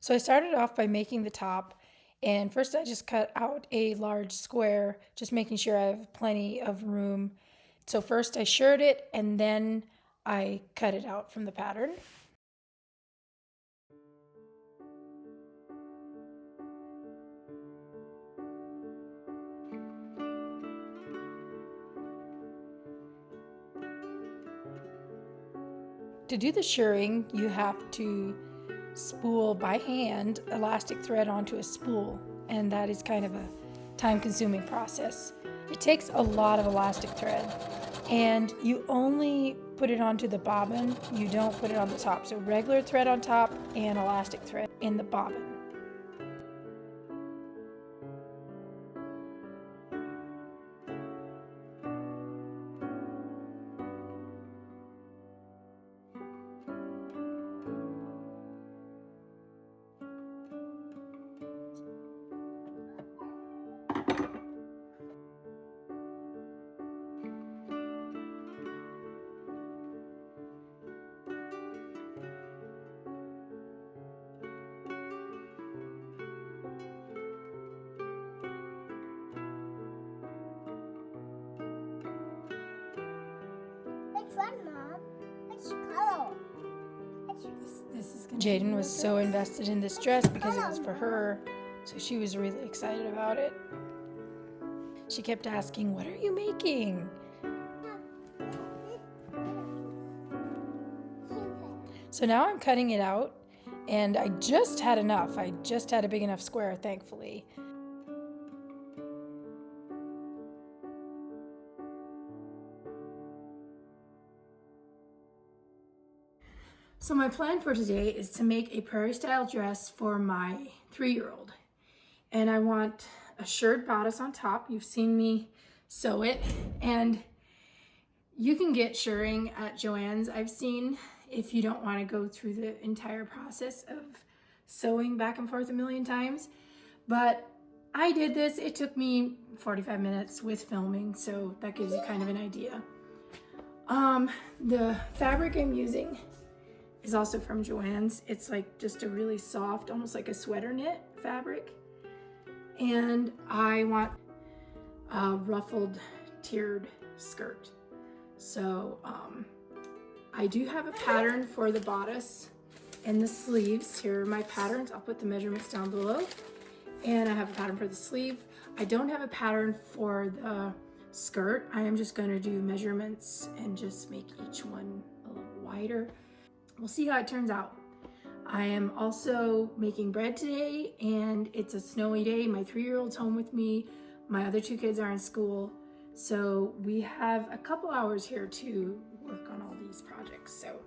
So I started off by making the top, and first I just cut out a large square, just making sure I have plenty of room. So first I shirred it and then I cut it out from the pattern. To do the shirring, you have to spool by hand elastic thread onto a spool, and that is kind of a time-consuming process. It takes a lot of elastic thread, and you only put it onto the bobbin, you don't put it on the top. So regular thread on top and elastic thread in the bobbin. Which one, Mom? Which color? Jaden was so invested in this dress because it was for her, so she was really excited about it. She kept asking, "What are you making?" So now I'm cutting it out, and I just had enough. I just had a big enough square, thankfully. So my plan for today is to make a prairie style dress for my 3-year-old. And I want a shirred bodice on top. You've seen me sew it. And you can get shirring at Joann's, I've seen, if you don't want to go through the entire process of sewing back and forth a million times. But I did this. It took me 45 minutes with filming, so that gives you kind of an idea. The fabric I'm using is also from Joann's. It's like just a really soft, almost like a sweater knit fabric. And I want a ruffled tiered skirt. So I do have a pattern for the bodice and the sleeves. Here are my patterns. I'll put the measurements down below. And I have a pattern for the sleeve. I don't have a pattern for the skirt. I am just going to do measurements and just make each one a little wider. We'll see how it turns out. I am also making bread today, and it's a snowy day. My 3-year-old's home with me. My other 2 kids are in school. So we have a couple hours here to work on all these projects. So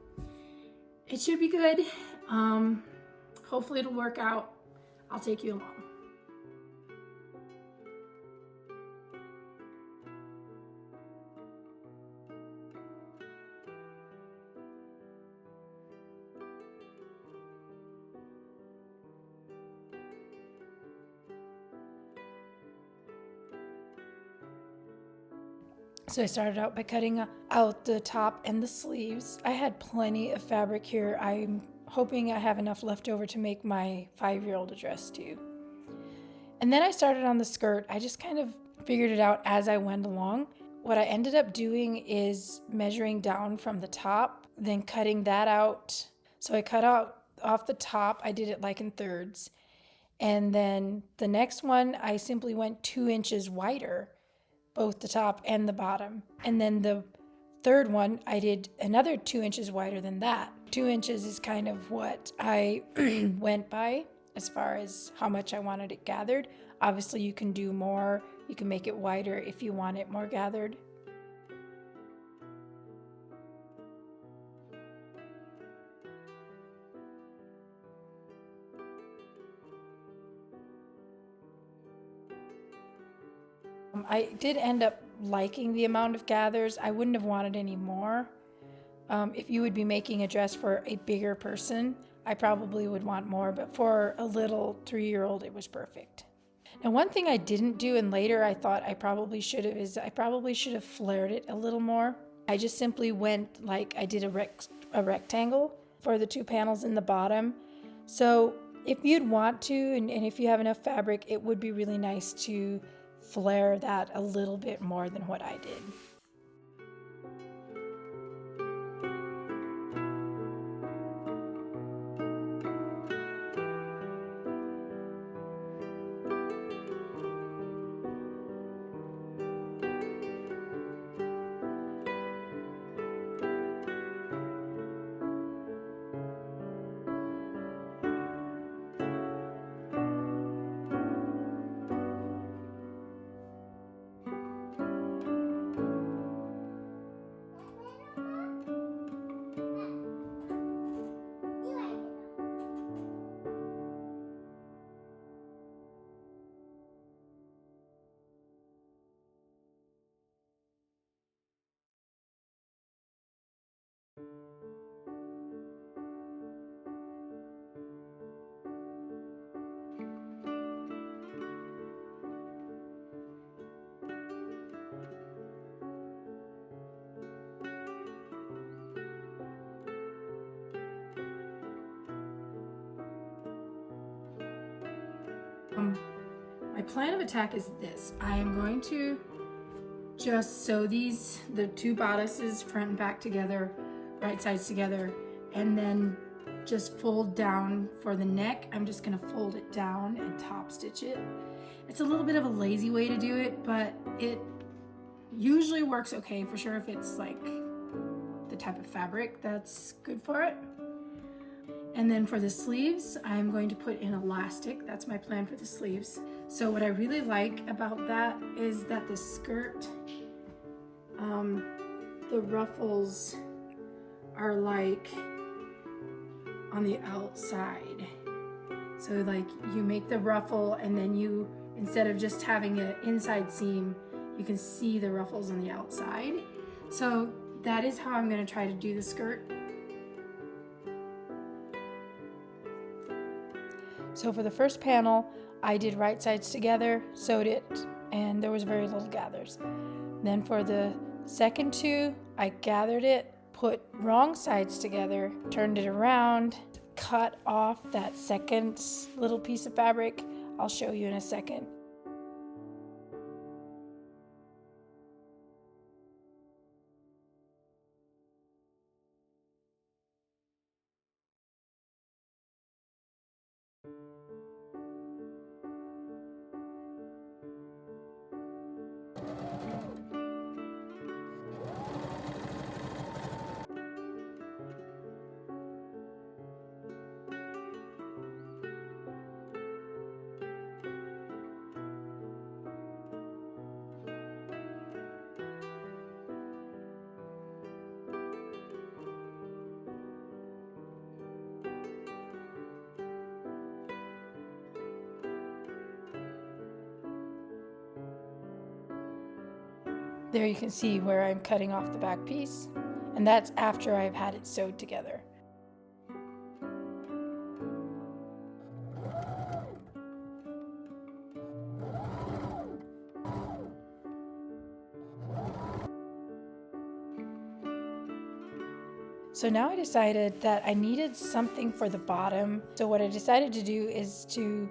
it should be good. Hopefully it'll work out. I'll take you along. So I started out by cutting out the top and the sleeves. I had plenty of fabric here. I'm hoping I have enough left over to make my 5-year-old a dress too. And then I started on the skirt. I just kind of figured it out as I went along. What I ended up doing is measuring down from the top, then cutting that out. So I cut out off the top. I did it like in thirds. And then the next one, I simply went 2 inches wider, both the top and the bottom. And then the third one, I did another 2 inches wider than that. 2 inches is kind of what I went by as far as how much I wanted it gathered. Obviously, you can do more. You can make it wider if you want it more gathered. I did end up liking the amount of gathers. I wouldn't have wanted any more. If you would be making a dress for a bigger person, I probably would want more, but for a little 3-year-old, it was perfect. Now, one thing I didn't do, and later I thought I probably should have, is I probably should have flared it a little more. I just simply went like I did a rectangle for the 2 panels in the bottom. So If you'd want to, and if you have enough fabric, it would be really nice to flare that a little bit more than what I did. My plan of attack is this. I am going to just sew the two bodices front and back together, right sides together, and then just fold down for the neck. I'm just gonna fold it down and top stitch it. It's a little bit of a lazy way to do it, but it usually works okay for sure if it's like the type of fabric that's good for it. And then for the sleeves, I'm going to put in elastic. That's my plan for the sleeves. So what I really like about that is that the skirt, the ruffles are like on the outside. So like you make the ruffle and then you, instead of just having an inside seam, you can see the ruffles on the outside. So that is how I'm gonna try to do the skirt. So for the first panel, I did right sides together, sewed it, and there was very little gathers. Then for the second two, I gathered it, put wrong sides together, turned it around, cut off that second little piece of fabric. I'll show you in a second. There you can see where I'm cutting off the back piece, and that's after I've had it sewed together. So now I decided that I needed something for the bottom. So what I decided to do is to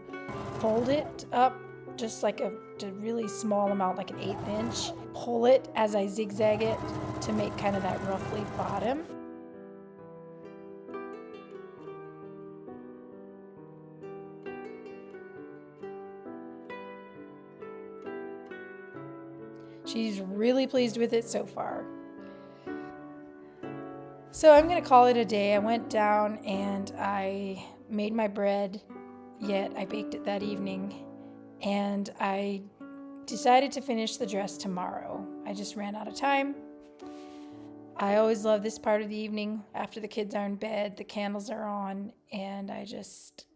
fold it up just like a really small amount, like an 1/8 inch. Pull it as I zigzag it to make kind of that ruffly bottom. She's really pleased with it so far. So I'm gonna call it a day. I went down and I made my bread, yet I baked it that evening, and I decided to finish the dress tomorrow. I just ran out of time. I always love this part of the evening after the kids are in bed, the candles are on, and I just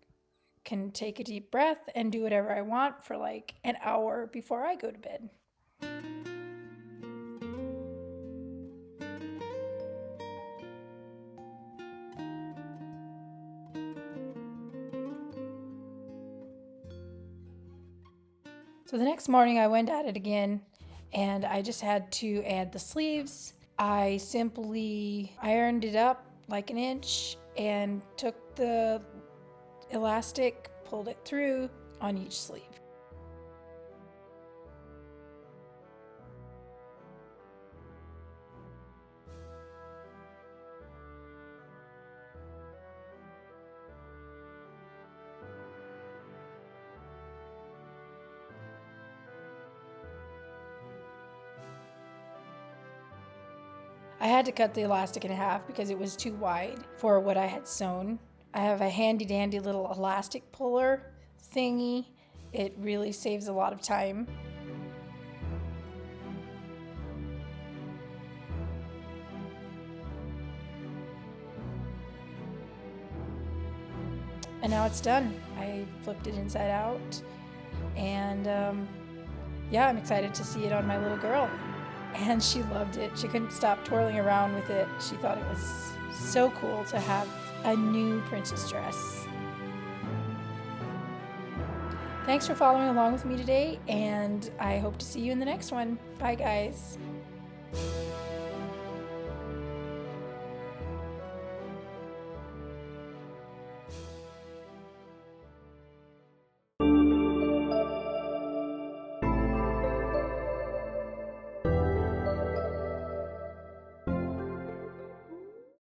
can take a deep breath and do whatever I want for like an hour before I go to bed. So the next morning I went at it again, and I just had to add the sleeves. I simply ironed it up like 1 inch and took the elastic, pulled it through on each sleeve. I had to cut the elastic in half because it was too wide for what I had sewn. I have a handy dandy little elastic puller thingy. It really saves a lot of time. And now it's done. I flipped it inside out, and yeah, I'm excited to see it on my little girl. And she loved it. She couldn't stop twirling around with it. She thought it was so cool to have a new princess dress. Thanks for following along with me today, and I hope to see you in the next one. Bye, guys.